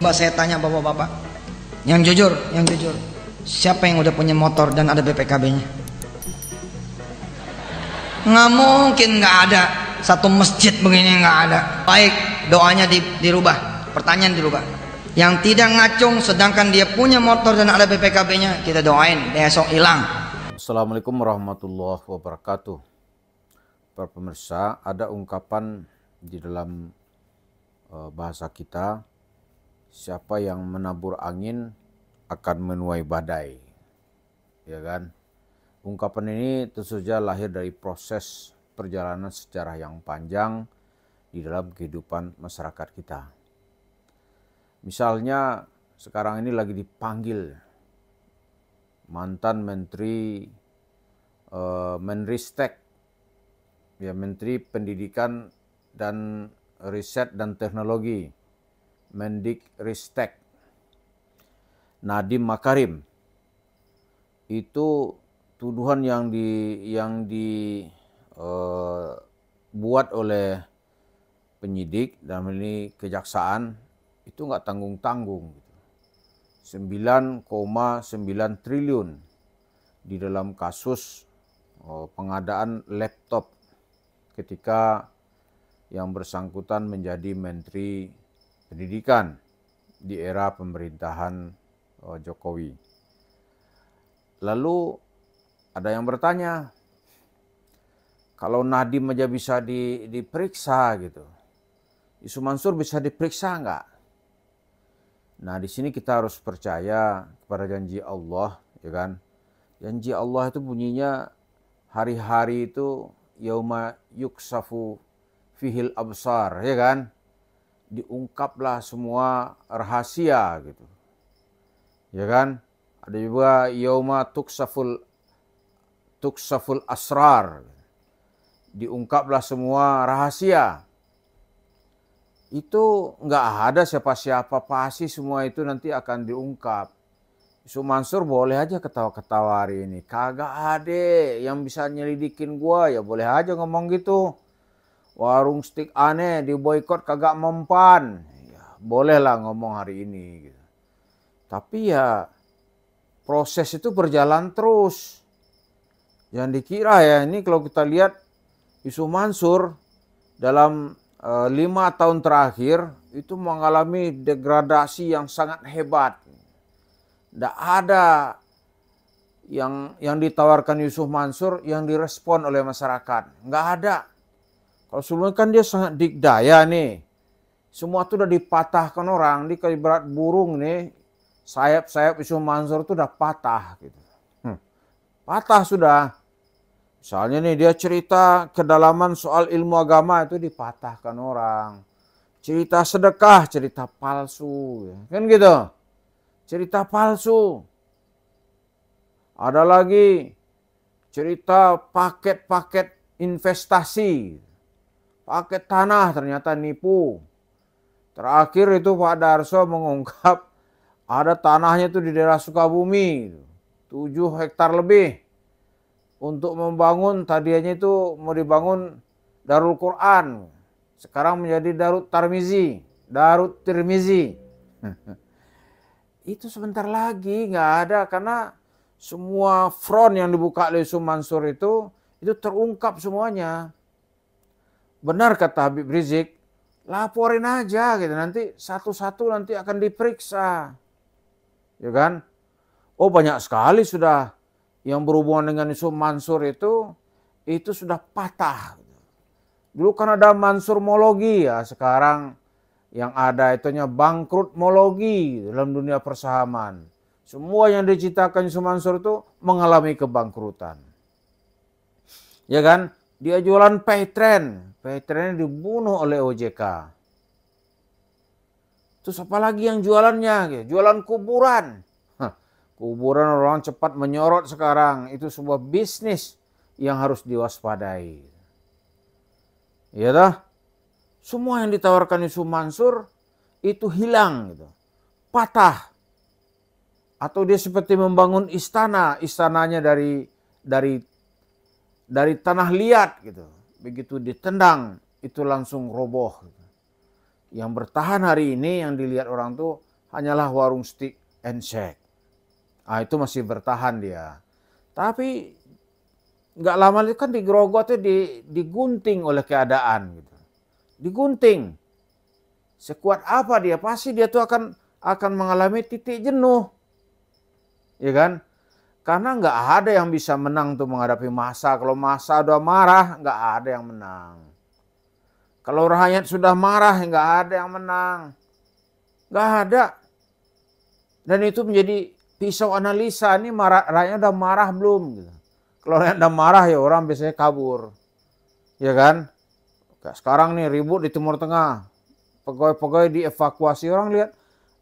Coba saya tanya bapak-bapak, yang jujur, siapa yang udah punya motor dan ada BPKB-nya? Nggak mungkin nggak ada. Satu masjid begini nggak ada. Baik, doanya dirubah, pertanyaan dirubah. Yang tidak ngacung sedangkan dia punya motor dan ada BPKB-nya, kita doain besok hilang. Assalamualaikum warahmatullahi wabarakatuh. Para pemirsa, ada ungkapan di dalam bahasa kita, siapa yang menabur angin akan menuai badai, ya kan? Ungkapan ini tentu saja lahir dari proses perjalanan sejarah yang panjang di dalam kehidupan masyarakat kita. Misalnya sekarang ini lagi dipanggil mantan Menteri Menristek, ya, Menteri Pendidikan dan Riset dan Teknologi, Mendikristek, Nadiem Makarim. Itu tuduhan yang dibuat oleh penyidik dan ini kejaksaan itu nggak tanggung-tanggung. 9,9 triliun di dalam kasus pengadaan laptop ketika yang bersangkutan menjadi Menteri Pendidikan di era pemerintahan Jokowi. Lalu ada yang bertanya, kalau Nadiem aja bisa diperiksa gitu, Yusuf Mansur bisa diperiksa enggak? Nah, di sini kita harus percaya kepada janji Allah, ya kan? Janji Allah itu bunyinya hari-hari itu yauma yuksafu fihil absar, ya kan? Diungkaplah semua rahasia gitu. Ya kan? Ada juga yauma tuksaful asrar. Diungkaplah semua rahasia. Itu nggak ada siapa-siapa, pasti semua itu nanti akan diungkap. Yusuf Mansur boleh aja ketawa-ketawa hari ini. Kagak ada yang bisa nyelidikin gua, ya boleh aja ngomong gitu. Warung stik aneh diboikot kagak mempan. Ya, bolehlah ngomong hari ini gitu. Tapi ya proses itu berjalan terus. Jangan dikira ya, ini kalau kita lihat Yusuf Mansur dalam 5 tahun terakhir itu mengalami degradasi yang sangat hebat. Tidak ada yang ditawarkan Yusuf Mansur yang direspon oleh masyarakat. Nggak ada. Kalau sebelumnya kan dia sangat dikdaya nih. Semua itu udah dipatahkan orang. Dia kayak berat burung nih. Sayap-sayap Yusuf Mansur itu udah patah. Gitu. Patah sudah. Misalnya nih dia cerita kedalaman soal ilmu agama itu dipatahkan orang. Cerita sedekah, cerita palsu. Kan gitu. Cerita palsu. Ada lagi cerita paket-paket investasi. Paket tanah ternyata nipu. Terakhir itu Pak Darso mengungkap ada tanahnya itu di daerah Sukabumi. 7 hektar lebih. Untuk membangun, tadinya itu mau dibangun Darul Quran. Sekarang menjadi Darut Tirmizi. Itu sebentar lagi nggak ada karena semua front yang dibuka oleh Yusuf Mansur itu terungkap semuanya. Benar kata Habib Rizik, laporin aja gitu, nanti satu-satu nanti akan diperiksa. Ya kan? Oh, banyak sekali sudah yang berhubungan dengan Yusuf Mansur itu sudah patah. Dulu kan ada Mansurmologi, ya sekarang yang ada itunya bangkrutmologi dalam dunia persahaman. Semua yang diciptakan Yusuf Mansur itu mengalami kebangkrutan. Ya kan? Dia jualan paytren. Paytrennya dibunuh oleh OJK. Terus apa lagi yang jualannya? Jualan kuburan. Kuburan orang cepat menyorot sekarang. Itu sebuah bisnis yang harus diwaspadai. Ya dah. Semua yang ditawarkan Yusuf Mansur itu hilang gitu. Patah. Atau dia seperti membangun istana, istananya dari tanah liat gitu. Begitu ditendang itu langsung roboh gitu. Yang bertahan hari ini yang dilihat orang tuh hanyalah warung steak and shake. Ah, itu masih bertahan dia. Tapi nggak lama itu kan di Grogol itu digunting oleh keadaan gitu. Digunting. Sekuat apa dia, pasti dia tuh akan mengalami titik jenuh. Ya kan? Karena nggak ada yang bisa menang tuh menghadapi massa. Kalau massa udah marah, nggak ada yang menang. Kalau rakyat sudah marah, nggak ada yang menang. Nggak ada. Dan itu menjadi pisau analisa, ini rakyat udah marah belum? Gitu. Kalau rakyat udah marah ya orang biasanya kabur. Ya kan? Kayak sekarang nih ribut di Timur Tengah. Pegawai-pegawai dievakuasi, orang lihat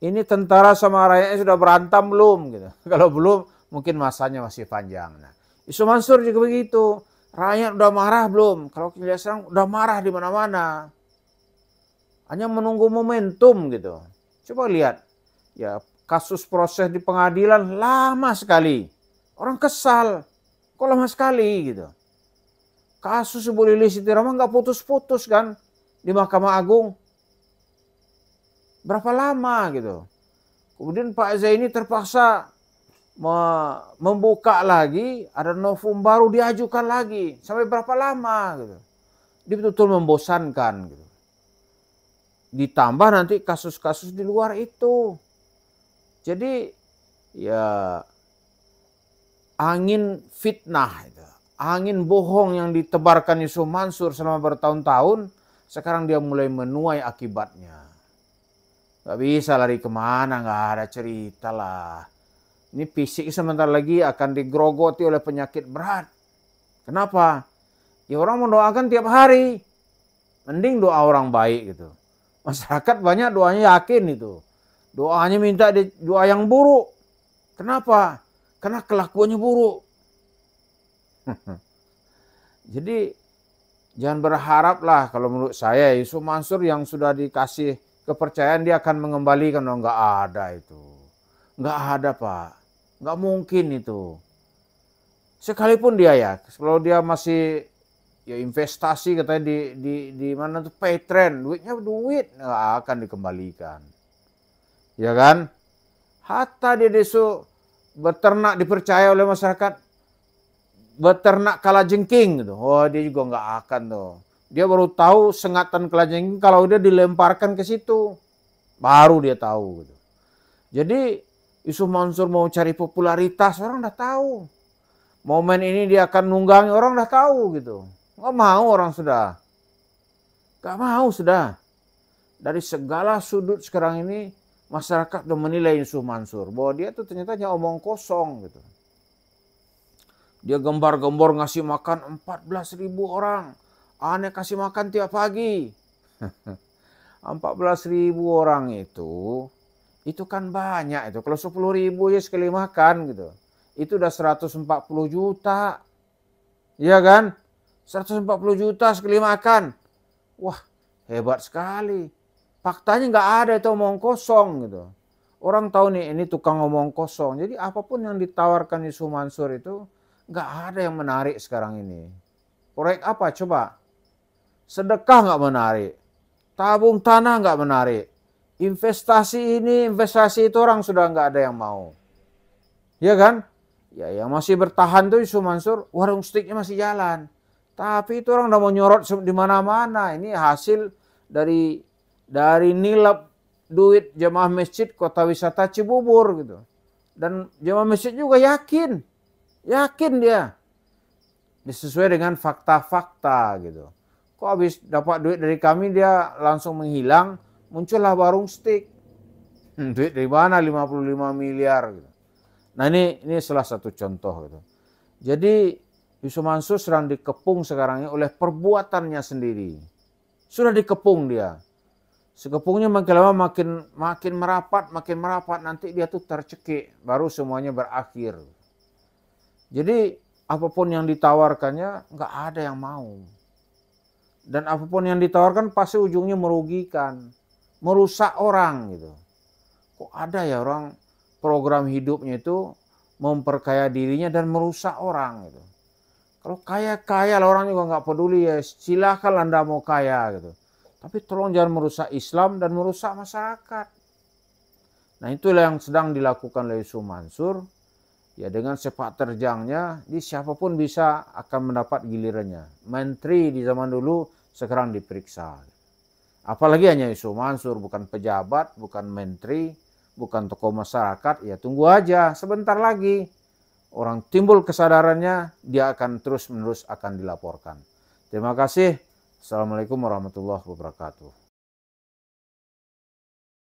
ini tentara sama rakyatnya sudah berantem belum? Gitu. Kalau belum, mungkin masanya masih panjang. Nah, isu Mansur juga begitu. Rakyat udah marah belum? Kalau kita sekarang udah marah di mana-mana. Hanya menunggu momentum gitu. Coba lihat, ya kasus proses di pengadilan lama sekali. Orang kesal, kok lama sekali gitu. Kasus Bu Lilis Sitiawan nggak putus-putus kan di Mahkamah Agung. Berapa lama gitu. Kemudian Pak Zaini terpaksa membuka lagi, ada novum baru diajukan lagi. Sampai berapa lama gitu. Dia betul-betul membosankan gitu. Ditambah nanti kasus-kasus di luar itu. Jadi ya angin fitnah itu. Angin bohong yang ditebarkan Yusuf Mansur selama bertahun-tahun, sekarang dia mulai menuai akibatnya. Gak bisa lari kemana, gak ada cerita lah. Ini fisik sebentar lagi akan digrogoti oleh penyakit berat. Kenapa? Ya orang mendoakan tiap hari. Mending doa orang baik gitu. Masyarakat banyak doanya yakin itu. Doanya minta doa yang buruk. Kenapa? Karena kelakuannya buruk. Jadi jangan berharap lah kalau menurut saya Yusuf Mansur yang sudah dikasih kepercayaan dia akan mengembalikan. Oh, nggak ada itu. Nggak ada Pak. Nggak mungkin itu. Sekalipun dia ya, kalau dia masih ya investasi katanya di mana tuh pay trend, duit nggak akan dikembalikan. Ya kan? Hatta dia desu beternak dipercaya oleh masyarakat, beternak kalajengking gitu. Oh, dia juga nggak akan tuh. Dia baru tahu sengatan kalajengking kalau dia dilemparkan ke situ. Baru dia tahu gitu. Jadi Yusuf Mansur mau cari popularitas, orang udah tahu. Momen ini dia akan nunggangi, orang udah tahu gitu. Nggak mau orang sudah. Nggak mau sudah. Dari segala sudut sekarang ini masyarakat udah menilai Yusuf Mansur bahwa dia tuh ternyata hanya omong kosong gitu. Dia gembar-gembor ngasih makan 14.000 orang. Aneh kasih makan tiap pagi. 14.000 orang itu kan banyak itu. Kalau 10.000 ya sekali makan gitu. Itu udah 140 juta. Iya kan? 140 juta sekali makan. Wah, hebat sekali. Faktanya nggak ada itu omong kosong gitu. Orang tahu nih ini tukang omong kosong. Jadi apapun yang ditawarkan Yusuf Mansur itu nggak ada yang menarik sekarang ini. Proyek apa coba? Sedekah nggak menarik. Tabung tanah nggak menarik. Investasi ini, investasi itu orang sudah nggak ada yang mau. Ya kan? Ya yang masih bertahan tuh Yusuf Mansur, warung steaknya masih jalan. Tapi itu orang udah mau nyorot di mana-mana. Ini hasil dari nilap duit jemaah masjid Kota Wisata Cibubur gitu. Dan jemaah masjid juga yakin dia. Sesuai dengan fakta-fakta gitu. Kok habis dapat duit dari kami dia langsung menghilang, muncullah warung steak. Duit dari mana 55 miliar gitu. Nah ini salah satu contoh gitu. Jadi Yusuf Mansur sedang dikepung sekarang ini oleh perbuatannya sendiri. Sudah dikepung dia. Sekepungnya makin lama makin merapat, nanti dia tuh tercekik, baru semuanya berakhir. Jadi apapun yang ditawarkannya nggak ada yang mau. Dan apapun yang ditawarkan pasti ujungnya merugikan, merusak orang gitu. Kok ada ya orang program hidupnya itu memperkaya dirinya dan merusak orang gitu. Kalau kaya lah orang juga nggak peduli ya, silakan Anda mau kaya gitu. Tapi tolong jangan merusak Islam dan merusak masyarakat. Nah itulah yang sedang dilakukan oleh Yusuf Mansur. Ya dengan sepak terjangnya, di siapapun bisa akan mendapat gilirannya. Menteri di zaman dulu sekarang diperiksa. Apalagi hanya Yusuf Mansur, bukan pejabat, bukan menteri, bukan tokoh masyarakat. Ya tunggu aja, sebentar lagi orang timbul kesadarannya, dia akan terus-menerus akan dilaporkan. Terima kasih. Assalamualaikum warahmatullahi wabarakatuh.